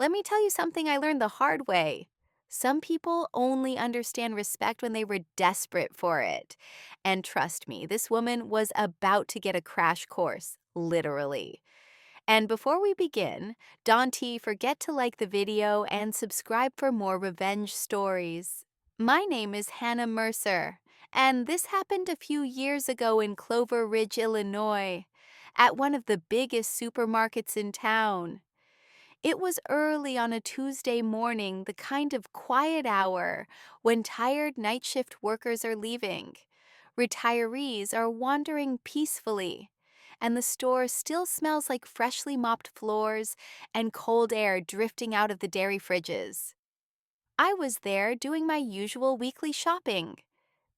Let me tell you something I learned the hard way. Some people only understand respect when they were desperate for it. And trust me, this woman was about to get a crash course, literally. And before we begin, Don T, forget to like the video and subscribe for more revenge stories. My name is Hannah Mercer, and this happened a few years ago in Clover Ridge, Illinois, at one of the biggest supermarkets in town. It was early on a Tuesday morning, the kind of quiet hour when tired night shift workers are leaving. Retirees are wandering peacefully, and the store still smells like freshly mopped floors and cold air drifting out of the dairy fridges. I was there doing my usual weekly shopping.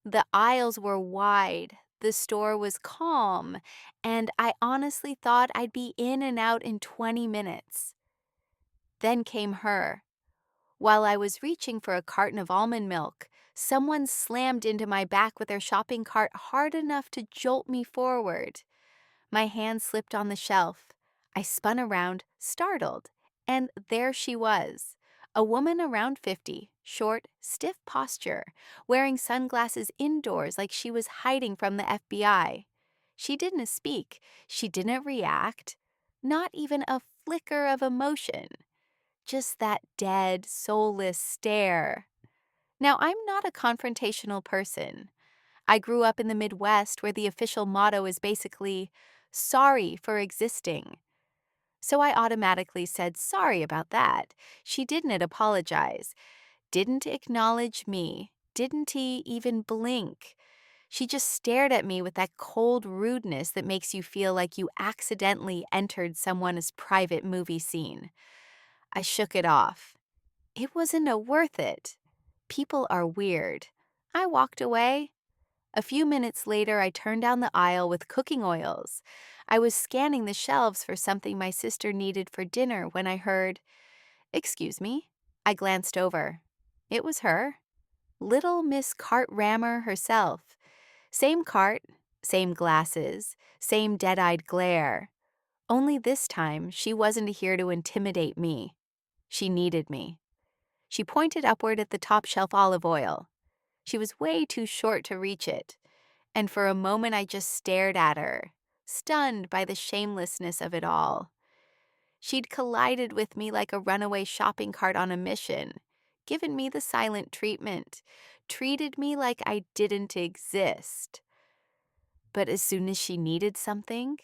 The aisles were wide, the store was calm, and I honestly thought I'd be in and out in 20 minutes. Then came her. While I was reaching for a carton of almond milk, someone slammed into my back with their shopping cart hard enough to jolt me forward. My hand slipped on the shelf. I spun around, startled, and there she was. A woman around 50, short, stiff posture, wearing sunglasses indoors like she was hiding from the FBI. She didn't speak. She didn't react. Not even a flicker of emotion. Just that dead, soulless stare. Now, I'm not a confrontational person. I grew up in the Midwest where the official motto is basically, sorry for existing. So I automatically said sorry about that. She didn't apologize, didn't acknowledge me, didn't he even blink. She just stared at me with that cold rudeness that makes you feel like you accidentally entered someone's private movie scene. I shook it off. It wasn't worth it. People are weird. I walked away. A few minutes later, I turned down the aisle with cooking oils. I was scanning the shelves for something my sister needed for dinner when I heard, "Excuse me." I glanced over. It was her. Little Miss Cart Rammer herself. Same cart, same glasses, same dead-eyed glare. Only this time, she wasn't here to intimidate me. She needed me. She pointed upward at the top shelf olive oil. She was way too short to reach it, and for a moment I just stared at her, stunned by the shamelessness of it all. She'd collided with me like a runaway shopping cart on a mission, given me the silent treatment, treated me like I didn't exist. But as soon as she needed something,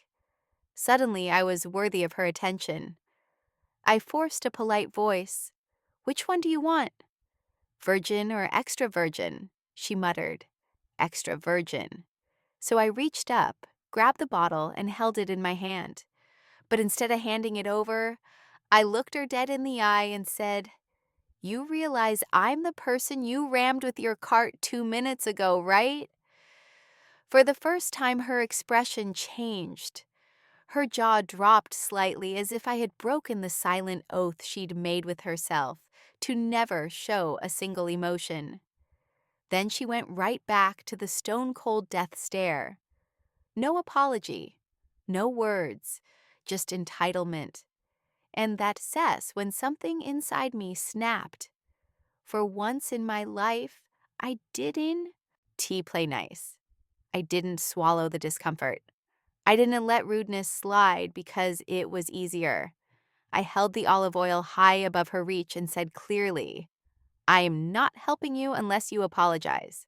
suddenly I was worthy of her attention. I forced a polite voice. "Which one do you want?" "Virgin or extra virgin?" she muttered. "Extra virgin." So I reached up, grabbed the bottle, and held it in my hand. But instead of handing it over, I looked her dead in the eye and said, "You realize I'm the person you rammed with your cart 2 minutes ago, right?" For the first time, her expression changed. Her jaw dropped slightly as if I had broken the silent oath she'd made with herself to never show a single emotion. Then she went right back to the stone-cold death stare. No apology, no words, just entitlement. And that cess when something inside me snapped. For once in my life, I didn't play nice. I didn't swallow the discomfort. I didn't let rudeness slide because it was easier. I held the olive oil high above her reach and said clearly, "I am not helping you unless you apologize."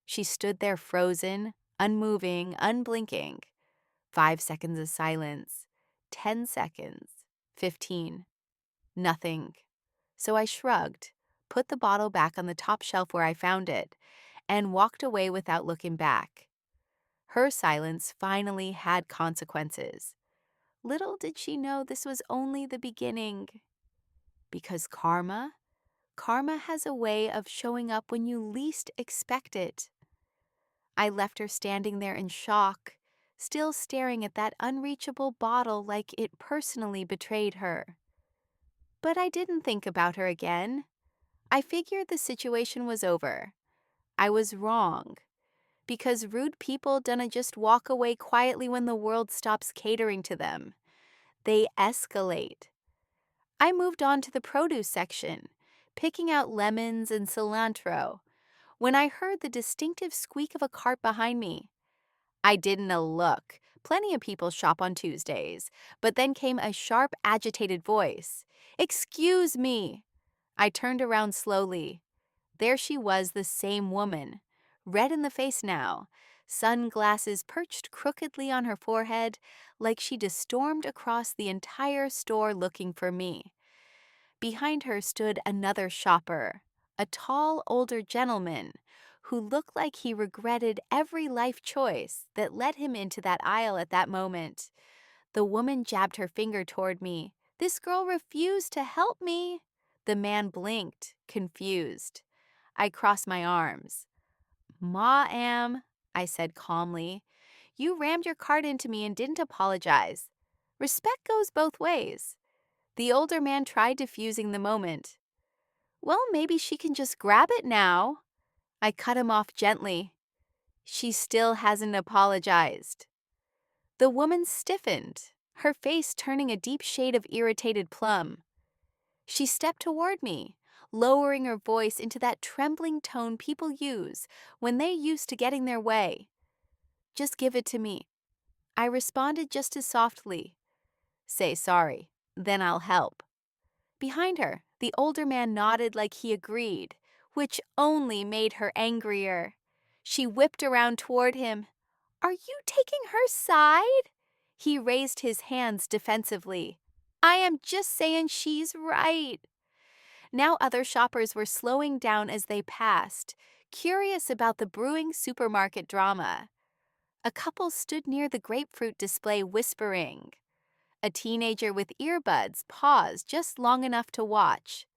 She stood there frozen, unmoving, unblinking. 5 seconds of silence. 10 seconds. 15. Nothing. So I shrugged, put the bottle back on the top shelf where I found it, and walked away without looking back. Her silence finally had consequences. Little did she know this was only the beginning. Because karma has a way of showing up when you least expect it. I left her standing there in shock, still staring at that unreachable bottle like it personally betrayed her. But I didn't think about her again. I figured the situation was over. I was wrong. Because rude people don't just walk away quietly when the world stops catering to them. They escalate. I moved on to the produce section, picking out lemons and cilantro, when I heard the distinctive squeak of a cart behind me. I didn't look. Plenty of people shop on Tuesdays. But then came a sharp, agitated voice. "Excuse me." I turned around slowly. There she was, the same woman. Red in the face now, sunglasses perched crookedly on her forehead, like she'd stormed across the entire store looking for me. Behind her stood another shopper, a tall, older gentleman who looked like he regretted every life choice that led him into that aisle at that moment. The woman jabbed her finger toward me. "This girl refused to help me." The man blinked, confused. I crossed my arms. "Ma, I said calmly. "You rammed your cart into me and didn't apologize. Respect goes both ways." The older man tried diffusing the moment. "Well, maybe she can just grab it now." I cut him off gently. "She still hasn't apologized." The woman stiffened, her face turning a deep shade of irritated plum. She stepped toward me, lowering her voice into that trembling tone people use when they're used to getting their way. "Just give it to me." I responded just as softly. "Say sorry, then I'll help." Behind her, the older man nodded like he agreed, which only made her angrier. She whipped around toward him. "Are you taking her side?" He raised his hands defensively. "I am just saying she's right." Now other shoppers were slowing down as they passed, curious about the brewing supermarket drama. A couple stood near the grapefruit display whispering. A teenager with earbuds paused just long enough to watch.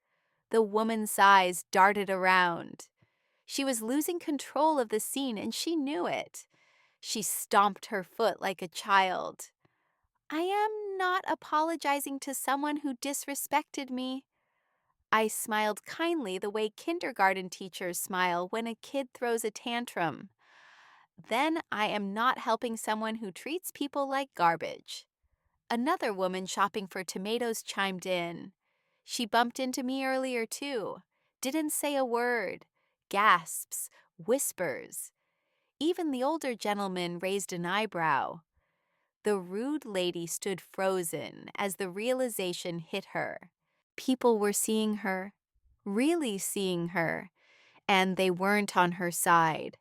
The woman's eyes darted around. She was losing control of the scene and she knew it. She stomped her foot like a child. "I am not apologizing to someone who disrespected me." I smiled kindly the way kindergarten teachers smile when a kid throws a tantrum. "Then I am not helping someone who treats people like garbage." Another woman shopping for tomatoes chimed in. She bumped into me earlier too. Didn't say a word. Gasps, whispers. Even the older gentleman raised an eyebrow. The rude lady stood frozen as the realization hit her. People were seeing her, really seeing her, and they weren't on her side.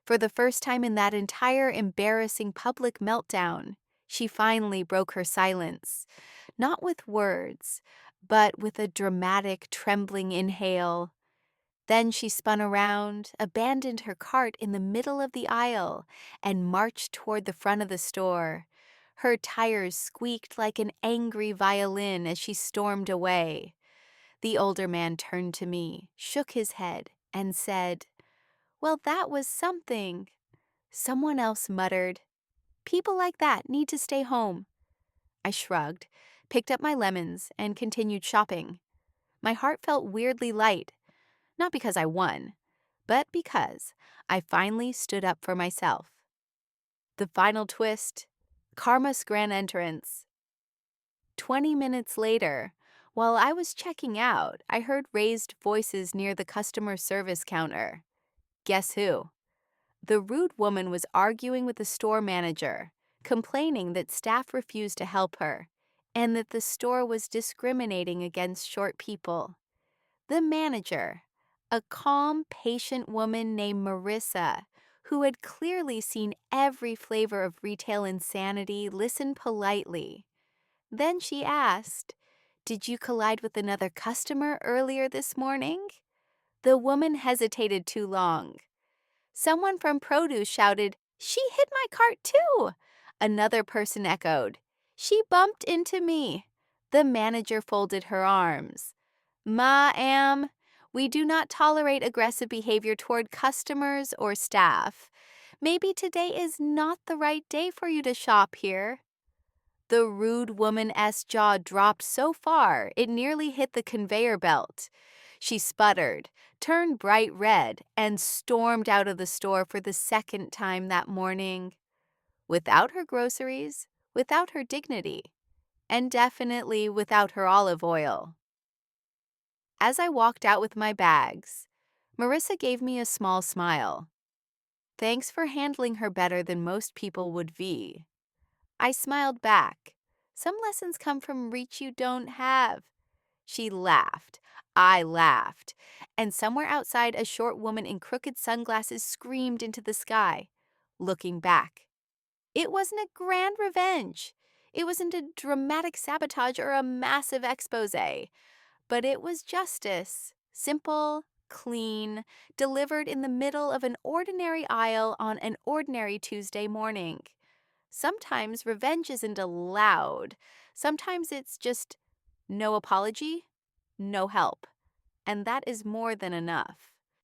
For the first time in that entire embarrassing public meltdown, she finally broke her silence, not with words, but with a dramatic, trembling inhale. Then she spun around, abandoned her cart in the middle of the aisle, and marched toward the front of the store. Her tires squeaked like an angry violin as she stormed away. The older man turned to me, shook his head, and said, "Well, that was something." Someone else muttered, "People like that need to stay home." I shrugged, picked up my lemons, and continued shopping. My heart felt weirdly light, not because I won, but because I finally stood up for myself. The final twist, Karma's grand entrance. 20 minutes later, while I was checking out, I heard raised voices near the customer service counter. Guess who? The rude woman was arguing with the store manager, complaining that staff refused to help her, and that the store was discriminating against short people. The manager, a calm, patient woman named Marissa, who had clearly seen every flavor of retail insanity, listened politely. Then she asked, "Did you collide with another customer earlier this morning?" The woman hesitated too long. Someone from produce shouted, "She hit my cart too." Another person echoed, "She bumped into me." The manager folded her arms. "Ma'am, we do not tolerate aggressive behavior toward customers or staff. Maybe today is not the right day for you to shop here." The rude woman's jaw dropped so far it nearly hit the conveyor belt. She sputtered, turned bright red, and stormed out of the store for the second time that morning. Without her groceries, without her dignity. and definitely without her olive oil. As I walked out with my bags, Marissa gave me a small smile. Thanks for handling her better than most people would be. I smiled back. Some lessons come from reach you don't have. She laughed. I laughed. And somewhere outside, a short woman in crooked sunglasses screamed into the sky. Looking back, it wasn't a grand revenge. It wasn't a dramatic sabotage or a massive expose. But it was justice. Simple, clean, delivered in the middle of an ordinary aisle on an ordinary Tuesday morning. Sometimes revenge isn't allowed. Sometimes it's just no apology, no help. And that is more than enough.